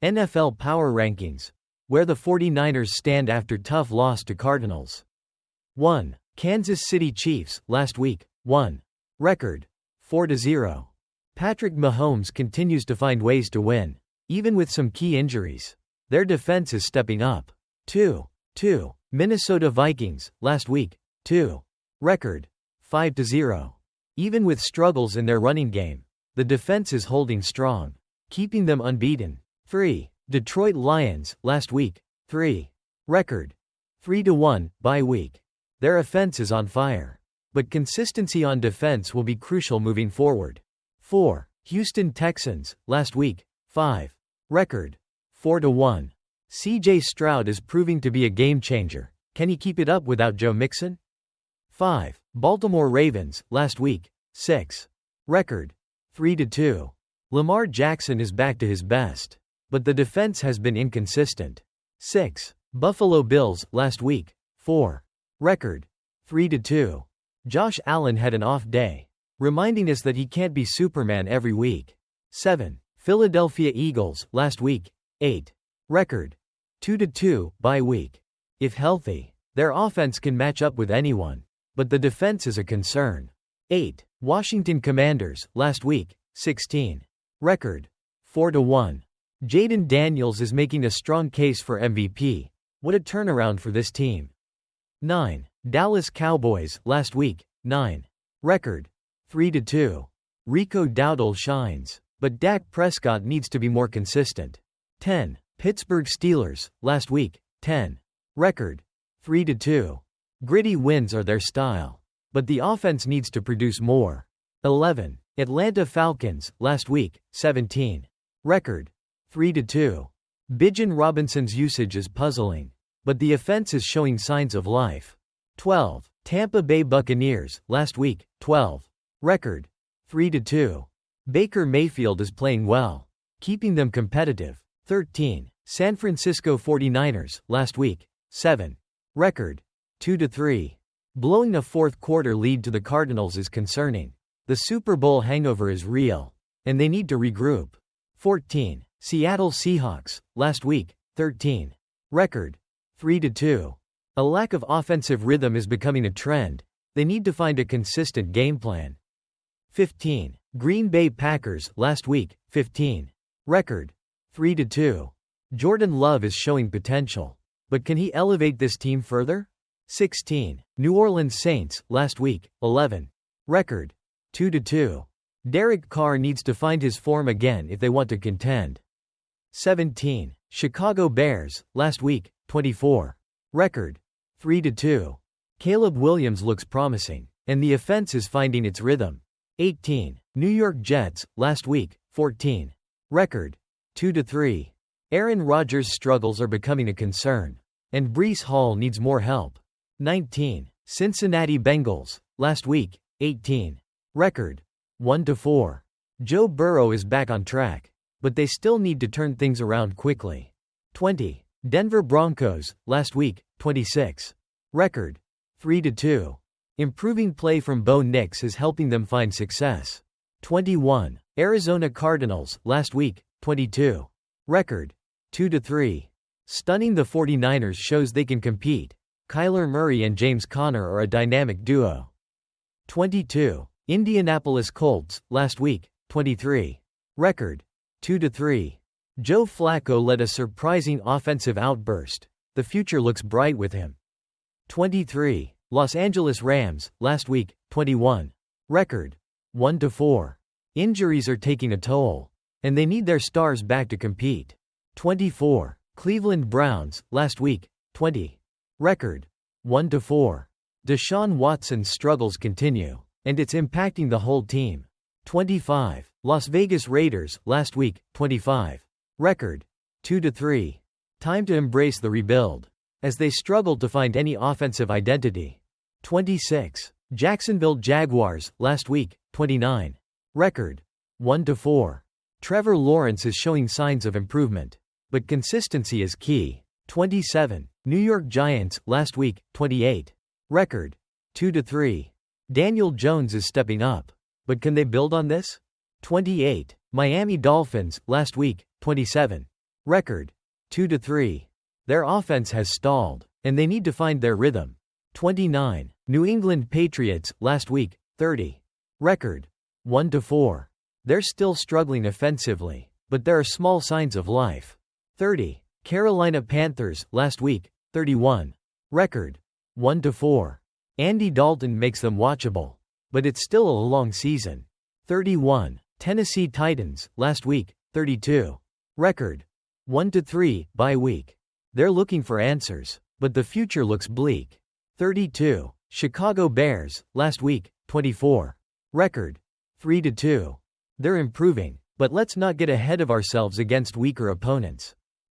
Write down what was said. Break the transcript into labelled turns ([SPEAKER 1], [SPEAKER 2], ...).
[SPEAKER 1] NFL Power Rankings. Where the 49ers stand after tough loss to Cardinals. 1. Kansas City Chiefs, last week, 1. Record, 4-0. Patrick Mahomes continues to find ways to win, even with some key injuries. Their defense is stepping up. 2. Minnesota Vikings, last week, 2. Record, 5-0. Even with struggles in their running game, the defense is holding strong, keeping them unbeaten. 3. Detroit Lions, last week, 3. Record, 3-1, bye week. Their offense is on fire, but consistency on defense will be crucial moving forward. 4. Houston Texans, last week, 5. Record, 4-1. C.J. Stroud is proving to be a game-changer. Can he keep it up without Joe Mixon? 5. Baltimore Ravens, last week, 6. Record, 3-2. Lamar Jackson is back to his best, but the defense has been inconsistent. 6. Buffalo Bills, last week, 4. Record, 3-2. Josh Allen had an off day, reminding us that he can't be Superman every week. 7. Philadelphia Eagles, last week, 8. Record, 2-2, bye week. If healthy, their offense can match up with anyone, but the defense is a concern. 8. Washington Commanders, last week, 16. Record, 4-1. Jaden Daniels is making a strong case for MVP. What a turnaround for this team. 9. Dallas Cowboys, last week, 9. Record, 3-2. Rico Dowdle shines, but Dak Prescott needs to be more consistent. 10. Pittsburgh Steelers, last week, 10. Record, 3-2. Gritty wins are their style, but the offense needs to produce more. 11. Atlanta Falcons, last week, 17. Record, 3-2. Bijan Robinson's usage is puzzling, but the offense is showing signs of life. 12. Tampa Bay Buccaneers, last week, 12. Record, 3-2. Baker Mayfield is playing well, keeping them competitive. 13. San Francisco 49ers, last week, 7. Record, 2-3. Blowing a fourth-quarter lead to the Cardinals is concerning. The Super Bowl hangover is real, and they need to regroup. 14. Seattle Seahawks, last week, 13. Record, 3-2. A lack of offensive rhythm is becoming a trend. They need to find a consistent game plan. 15. Green Bay Packers, last week, 15. Record, 3-2. Jordan Love is showing potential, but can he elevate this team further? 16. New Orleans Saints, last week, 11. Record, 2-2. Derek Carr needs to find his form again if they want to contend. 17. Chicago Bears, last week, 24. Record, 3-2. Caleb Williams looks promising, and the offense is finding its rhythm. 18. New York Jets, last week, 14. Record, 2-3. Aaron Rodgers' struggles are becoming a concern, and Breece Hall needs more help. 19. Cincinnati Bengals, last week, 18. Record, 1-4. Joe Burrow is back on track, but they still need to turn things around quickly. 20. Denver Broncos, last week, 26. Record, 3-2. Improving play from Bo Nix is helping them find success. 21. Arizona Cardinals, last week, 22. Record, 2-3. Stunning the 49ers shows they can compete. Kyler Murray and James Conner are a dynamic duo. 22. Indianapolis Colts, last week, 23. Record, 2-3. Joe Flacco led a surprising offensive outburst. The future looks bright with him. 23. Los Angeles Rams, last week, 21. Record, 1-4. Injuries are taking a toll, and they need their stars back to compete. 24. Cleveland Browns, last week, 20. Record, 1-4. Deshaun Watson's struggles continue, and it's impacting the whole team. 25. Las Vegas Raiders, last week, 25. Record, 2-3. Time to embrace the rebuild, as they struggled to find any offensive identity. 26. Jacksonville Jaguars, last week, 29. Record, 1-4. Trevor Lawrence is showing signs of improvement, but consistency is key. 27. New York Giants, last week, 28. Record, 2-3. Daniel Jones is stepping up, but can they build on this? 28. Miami Dolphins, last week, 27. Record 2-3. Their offense has stalled, and they need to find their rhythm. 29. New England Patriots, last week, 30. Record 1-4. They're still struggling offensively, but there are small signs of life. 30. Carolina Panthers, last week, 31. Record 1-4. Andy Dalton makes them watchable, but it's still a long season. 31. Tennessee Titans, last week, 32. Record 1-3, bye week. They're looking for answers, but the future looks bleak. 32. Chicago Bears, last week, 24. Record 3-2. They're improving, but let's not get ahead of ourselves against weaker opponents.